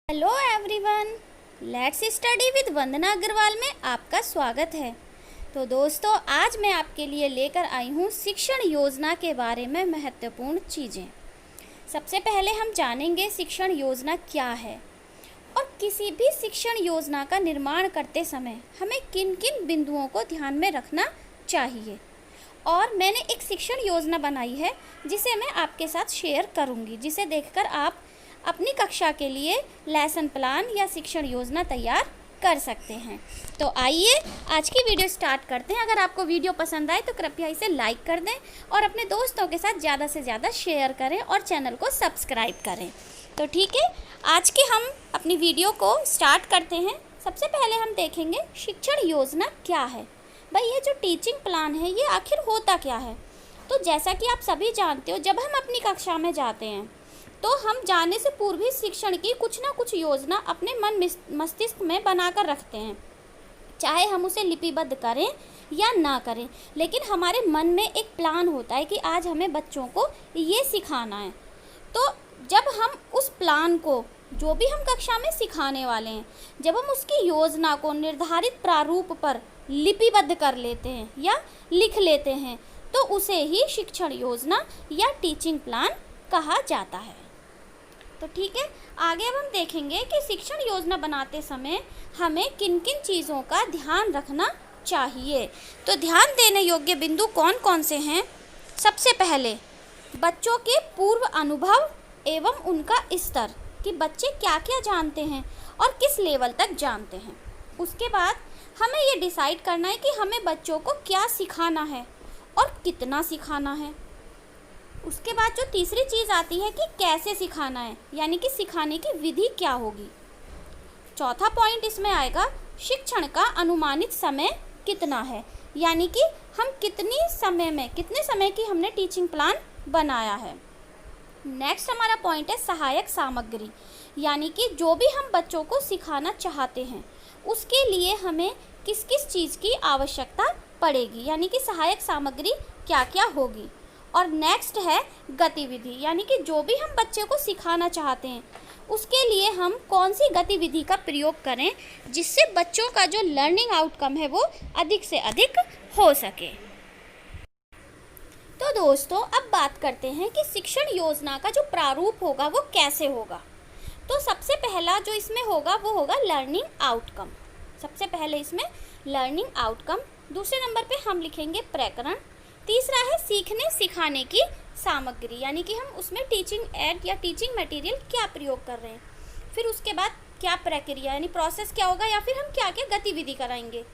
Hello everyone, let's study with Vandana Agarwal में आपका स्वागत है। तो दोस्तों, आज मैं आपके लिए लेकर आई हूँ शिक्षण योजना के बारे में महत्वपूर्ण चीज़ें। सबसे पहले हम जानेंगे शिक्षण योजना क्या है और किसी भी शिक्षण योजना का निर्माण करते समय हमें किन किन बिंदुओं को ध्यान में रखना चाहिए। और मैंने एक शिक्षण योजना बनाई है जिसे मैं आपके साथ शेयर करूँगी, जिसे देखकर आप अपनी कक्षा के लिए लेसन प्लान या शिक्षण योजना तैयार कर सकते हैं। तो आइए आज की वीडियो स्टार्ट करते हैं। अगर आपको वीडियो पसंद आए तो कृपया इसे लाइक कर दें और अपने दोस्तों के साथ ज़्यादा से ज़्यादा शेयर करें और चैनल को सब्सक्राइब करें। तो ठीक है, आज की हम अपनी वीडियो को स्टार्ट करते हैं। सबसे पहले हम देखेंगे शिक्षण योजना क्या है। भाई, ये जो टीचिंग प्लान है ये आखिर होता क्या है। तो जैसा कि आप सभी जानते हो, जब हम अपनी कक्षा में जाते हैं तो हम जाने से पूर्व ही शिक्षण की कुछ ना कुछ योजना अपने मन मस्तिष्क में बनाकर रखते हैं, चाहे हम उसे लिपिबद्ध करें या ना करें, लेकिन हमारे मन में एक प्लान होता है कि आज हमें बच्चों को ये सिखाना है। तो जब हम उस प्लान को, जो भी हम कक्षा में सिखाने वाले हैं, जब हम उसकी योजना को निर्धारित प्रारूप पर लिपिबद्ध कर लेते हैं या लिख लेते हैं, तो उसे ही शिक्षण योजना या टीचिंग प्लान कहा जाता है। तो ठीक है, आगे अब हम देखेंगे कि शिक्षण योजना बनाते समय हमें किन किन चीज़ों का ध्यान रखना चाहिए। तो ध्यान देने योग्य बिंदु कौन कौन से हैं। सबसे पहले बच्चों के पूर्व अनुभव एवं उनका स्तर, कि बच्चे क्या क्या जानते हैं और किस लेवल तक जानते हैं। उसके बाद हमें ये डिसाइड करना है कि हमें बच्चों को क्या सिखाना है और कितना सिखाना है। उसके बाद जो तीसरी चीज़ आती है कि कैसे सिखाना है, यानी कि सिखाने की विधि क्या होगी। चौथा पॉइंट इसमें आएगा शिक्षण का अनुमानित समय कितना है, यानी कि हम कितने समय की हमने टीचिंग प्लान बनाया है। नेक्स्ट हमारा पॉइंट है सहायक सामग्री, यानी कि जो भी हम बच्चों को सिखाना चाहते हैं उसके लिए हमें किस किस चीज़ की आवश्यकता पड़ेगी, यानी कि सहायक सामग्री क्या क्या होगी। और नेक्स्ट है गतिविधि, यानी कि जो भी हम बच्चे को सिखाना चाहते हैं उसके लिए हम कौन सी गतिविधि का प्रयोग करें जिससे बच्चों का जो लर्निंग आउटकम है वो अधिक से अधिक हो सके। तो दोस्तों, अब बात करते हैं कि शिक्षण योजना का जो प्रारूप होगा वो कैसे होगा। तो सबसे पहला जो इसमें होगा वो होगा लर्निंग आउटकम। सबसे पहले इसमें लर्निंग आउटकम, दूसरे नंबर पे हम लिखेंगे प्रकरण, तीसरा है सीखने सिखाने की सामग्री, यानी कि हम उसमें टीचिंग एड या टीचिंग मटेरियल क्या प्रयोग कर रहे हैं। फिर उसके बाद क्या प्रक्रिया, यानी प्रोसेस क्या होगा, या फिर हम क्या क्या गतिविधि कराएंगे।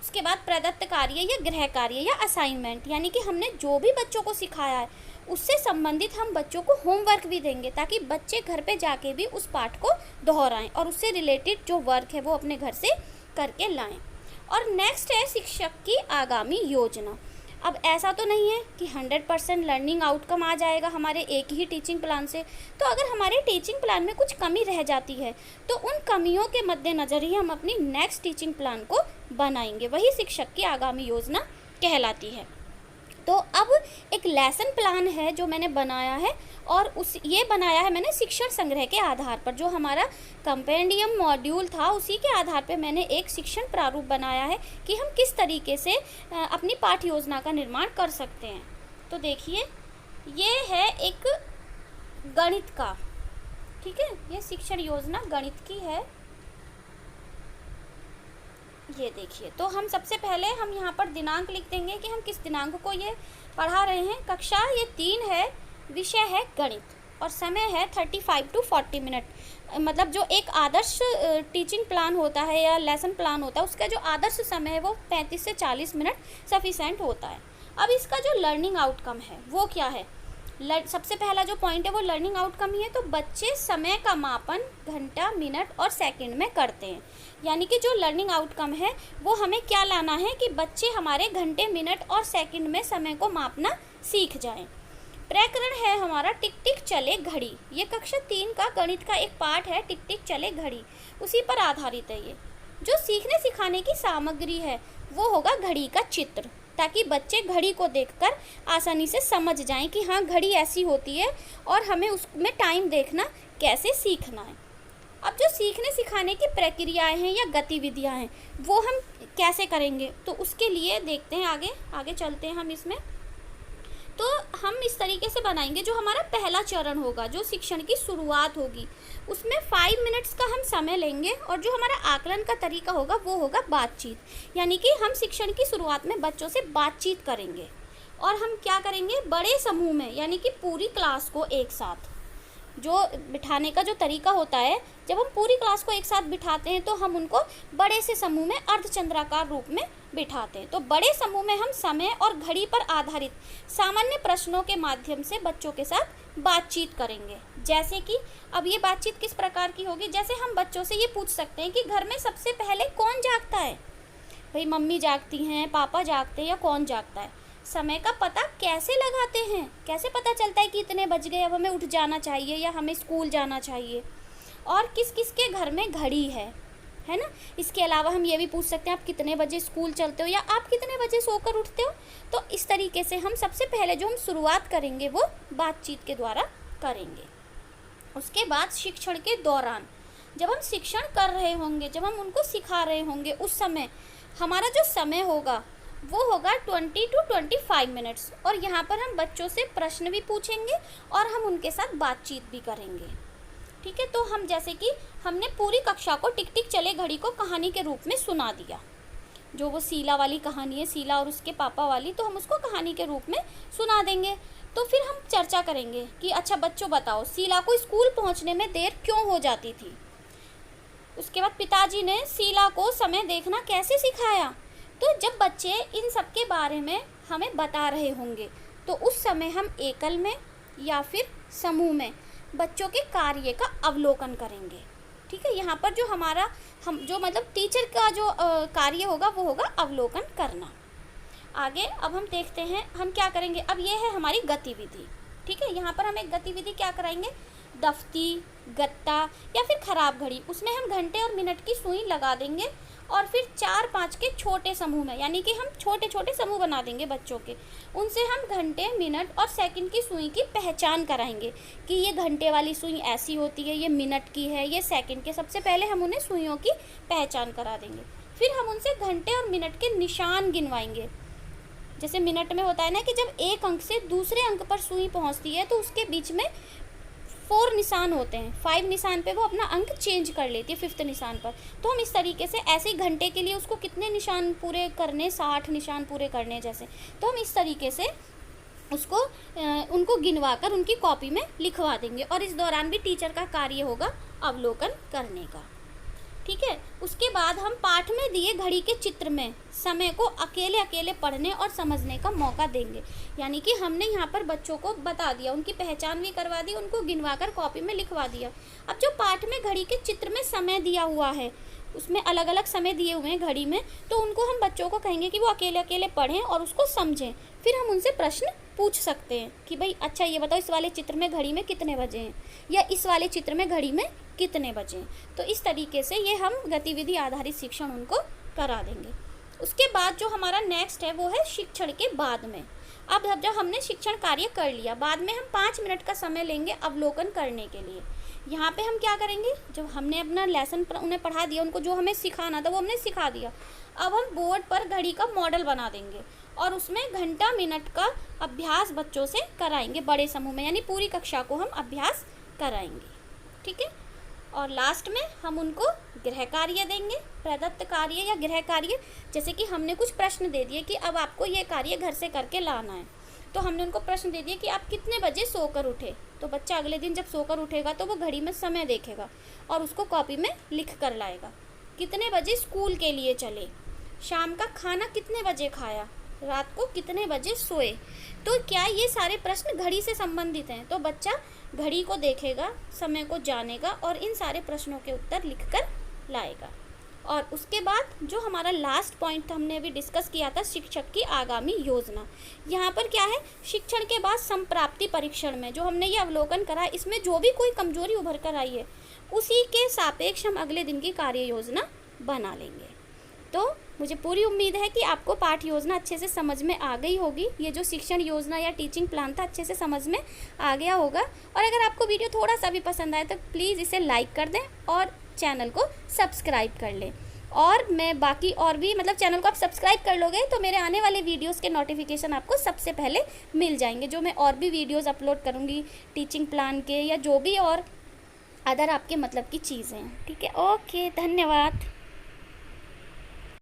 उसके बाद प्रदत्त कार्य या गृह कार्य या असाइनमेंट, यानी कि हमने जो भी बच्चों को सिखाया है उससे संबंधित हम बच्चों को होमवर्क भी देंगे, ताकि बच्चे घर पे जाके भी उस पाठ को दोहराएं और उससे रिलेटेड जो वर्क है वो अपने घर से करके लाएं। और नेक्स्ट है शिक्षक की आगामी योजना। अब ऐसा तो नहीं है कि 100% लर्निंग आउटकम आ जाएगा हमारे एक ही टीचिंग प्लान से। तो अगर हमारे टीचिंग प्लान में कुछ कमी रह जाती है तो उन कमियों के मद्देनज़र ही हम अपनी नेक्स्ट टीचिंग प्लान को बनाएंगे, वही शिक्षक की आगामी योजना कहलाती है। तो अब एक लेसन प्लान है जो मैंने बनाया है, और ये बनाया है मैंने शिक्षण संग्रह के आधार पर। जो हमारा कंपेंडियम मॉड्यूल था उसी के आधार पर मैंने एक शिक्षण प्रारूप बनाया है कि हम किस तरीके से अपनी पाठ्य योजना का निर्माण कर सकते हैं। तो देखिए, ये है एक गणित का, ठीक है, ये शिक्षण योजना गणित की है। ये देखिए, तो हम सबसे पहले हम यहाँ पर दिनांक लिख देंगे कि हम किस दिनांक को ये पढ़ा रहे हैं। कक्षा ये 3 है, विषय है गणित और समय है 35 to 40 मिनट। मतलब जो एक आदर्श टीचिंग प्लान होता है या लेसन प्लान होता है उसका जो आदर्श समय है वो 35 से 40 मिनट सफिशेंट होता है। अब इसका जो लर्निंग आउटकम है वो क्या है। सबसे पहला जो पॉइंट है वो लर्निंग आउटकम ही है। तो बच्चे समय का मापन घंटा, मिनट और सेकंड में करते हैं, यानी कि जो लर्निंग आउटकम है वो हमें क्या लाना है कि बच्चे हमारे घंटे, मिनट और सेकंड में समय को मापना सीख जाएं। प्रकरण है हमारा टिक टिक चले घड़ी। ये कक्षा 3 का गणित का एक पार्ट है, टिक टिक चले घड़ी, उसी पर आधारित है ये। जो सीखने सिखाने की सामग्री है वो होगा घड़ी का चित्र, ताकि बच्चे घड़ी को देखकर आसानी से समझ जाएं कि हाँ, घड़ी ऐसी होती है और हमें उसमें टाइम देखना कैसे सीखना है। अब जो सीखने सिखाने की प्रक्रियाएं हैं या गतिविधियां हैं वो हम कैसे करेंगे, तो उसके लिए देखते हैं आगे आगे चलते हैं हम इसमें। तो हम इस तरीके से बनाएंगे, जो हमारा पहला चरण होगा, जो शिक्षण की शुरुआत होगी, उसमें 5 मिनट्स का हम समय लेंगे और जो हमारा आकलन का तरीका होगा वो होगा बातचीत। यानी कि हम शिक्षण की शुरुआत में बच्चों से बातचीत करेंगे और हम क्या करेंगे, बड़े समूह में, यानी कि पूरी क्लास को एक साथ, जो बिठाने का जो तरीका होता है, जब हम पूरी क्लास को एक साथ बिठाते हैं तो हम उनको बड़े से समूह में अर्धचंद्राकार रूप में बिठाते हैं। तो बड़े समूह में हम समय और घड़ी पर आधारित सामान्य प्रश्नों के माध्यम से बच्चों के साथ बातचीत करेंगे। जैसे कि अब ये बातचीत किस प्रकार की होगी, जैसे हम बच्चों से ये पूछ सकते हैं कि घर में सबसे पहले कौन जागता है। भाई मम्मी जागती हैं, पापा जागते हैं, या कौन जागता है। समय का पता कैसे लगाते हैं, कैसे पता चलता है कि इतने बज गए, अब हमें उठ जाना चाहिए या हमें स्कूल जाना चाहिए। और किस किस के घर में घड़ी है ना। इसके अलावा हम ये भी पूछ सकते हैं आप कितने बजे स्कूल चलते हो या आप कितने बजे सोकर उठते हो। तो इस तरीके से हम सबसे पहले जो हम शुरुआत करेंगे वो बातचीत के द्वारा करेंगे। उसके बाद शिक्षण के दौरान जब हम शिक्षण कर रहे होंगे, जब हम उनको सिखा रहे होंगे, उस समय हमारा जो समय होगा वो होगा 20 to 25 मिनट्स। और यहाँ पर हम बच्चों से प्रश्न भी पूछेंगे और हम उनके साथ बातचीत भी करेंगे। ठीक है, तो हम जैसे कि हमने पूरी कक्षा को टिक टिक चले घड़ी को कहानी के रूप में सुना दिया, जो वो शीला वाली कहानी है, शीला और उसके पापा वाली, तो हम उसको कहानी के रूप में सुना देंगे। तो फिर हम चर्चा करेंगे कि अच्छा बच्चों बताओ, शीला को स्कूल पहुँचने में देर क्यों हो जाती थी। उसके बाद पिताजी ने शीला को समय देखना कैसे सिखाया। तो जब बच्चे इन सब के बारे में हमें बता रहे होंगे तो उस समय हम एकल में या फिर समूह में बच्चों के कार्य का अवलोकन करेंगे। ठीक है, यहाँ पर जो हमारा मतलब टीचर का जो कार्य होगा वो होगा अवलोकन करना। आगे अब हम देखते हैं हम क्या करेंगे। अब ये है हमारी गतिविधि। ठीक है, यहाँ पर हम एक गतिविधि क्या कराएंगे, दफ्ती, गत्ता या फिर खराब घड़ी, उसमें हम घंटे और मिनट की सुई लगा देंगे और फिर 4-5 के छोटे समूह में, यानी कि हम छोटे छोटे समूह बना देंगे बच्चों के, उनसे हम घंटे, मिनट और सेकंड की सुई की पहचान कराएंगे कि ये घंटे वाली सुई ऐसी होती है, ये मिनट की है, ये सेकंड के। सबसे पहले हम उन्हें सुइयों की पहचान करा देंगे। फिर हम उनसे घंटे और मिनट के निशान गिनवाएंगे। जैसे मिनट में होता है ना कि जब एक अंक से दूसरे अंक पर सुई पहुँचती है तो उसके बीच में 4 निशान होते हैं, 5 निशान पे वो अपना अंक चेंज कर लेती है 5th निशान पर। तो हम इस तरीके से ऐसे ही घंटे के लिए उसको कितने निशान पूरे करने, 60 निशान पूरे करने जैसे, तो हम इस तरीके से उसको उनको गिनवा कर उनकी कॉपी में लिखवा देंगे। और इस दौरान भी टीचर का कार्य होगा अवलोकन करने का। ठीक है, उसके बाद हम पाठ में दिए घड़ी के चित्र में समय को अकेले अकेले पढ़ने और समझने का मौका देंगे। यानी कि हमने यहाँ पर बच्चों को बता दिया, उनकी पहचान भी करवा दी, उनको गिनवा कर कॉपी में लिखवा दिया। अब जो पाठ में घड़ी के चित्र में समय दिया हुआ है, उसमें अलग अलग समय दिए हुए हैं घड़ी में, तो उनको हम बच्चों को कहेंगे कि वो अकेले अकेले पढ़ें और उसको समझें। फिर हम उनसे प्रश्न पूछ सकते हैं कि भाई अच्छा ये बताओ, इस वाले चित्र में घड़ी में कितने बजे हैं, या इस वाले चित्र में घड़ी में कितने बजे हैं। तो इस तरीके से ये हम गतिविधि आधारित शिक्षण उनको करा देंगे। उसके बाद जो हमारा नेक्स्ट है वो है शिक्षण के बाद में। अब जब हमने शिक्षण कार्य कर लिया, बाद में हम 5 मिनट का समय लेंगे अवलोकन करने के लिए। यहाँ पे हम क्या करेंगे, जब हमने अपना लेसन उन्हें पढ़ा दिया, उनको जो हमें सिखाना था वो हमने सिखा दिया, अब हम बोर्ड पर घड़ी का मॉडल बना देंगे और उसमें घंटा मिनट का अभ्यास बच्चों से कराएंगे बड़े समूह में, यानी पूरी कक्षा को हम अभ्यास कराएंगे। ठीक है, और लास्ट में हम उनको गृह कार्य देंगे, प्रदत्त कार्य या गृह कार्य। जैसे कि हमने कुछ प्रश्न दे दिए कि अब आपको ये कार्य घर से करके लाना है, तो हमने उनको प्रश्न दे दिया कि आप कितने बजे सोकर उठे। तो बच्चा अगले दिन जब सोकर उठेगा तो वो घड़ी में समय देखेगा और उसको कॉपी में लिख कर लाएगा। कितने बजे स्कूल के लिए चले, शाम का खाना कितने बजे खाया, रात को कितने बजे सोए। तो क्या ये सारे प्रश्न घड़ी से संबंधित हैं, तो बच्चा घड़ी को देखेगा, समय को जानेगा और इन सारे प्रश्नों के उत्तर लिखकर लाएगा। और उसके बाद जो हमारा लास्ट पॉइंट हमने अभी डिस्कस किया था, शिक्षक की आगामी योजना। यहाँ पर क्या है, शिक्षण के बाद संप्राप्ति परीक्षण में जो हमने ये अवलोकन करा, इसमें जो भी कोई कमजोरी उभर कर आई है उसी के सापेक्ष हम अगले दिन की कार्य योजना बना लेंगे। तो मुझे पूरी उम्मीद है कि आपको पाठ योजना अच्छे से समझ में आ गई होगी। ये जो शिक्षण योजना या टीचिंग प्लान था अच्छे से समझ में आ गया होगा। और अगर आपको वीडियो थोड़ा सा भी पसंद आए तो प्लीज़ इसे लाइक कर दें और चैनल को सब्सक्राइब कर लें। और मैं बाकी और भी मतलब चैनल को आप सब्सक्राइब कर लोगे तो मेरे आने वाले वीडियोस के नोटिफिकेशन आपको सबसे पहले मिल जाएंगे, जो मैं और भी वीडियोस अपलोड करूँगी टीचिंग प्लान के या जो भी और अदर आपके मतलब की चीज़ें हैं। ठीक है, ओके, धन्यवाद।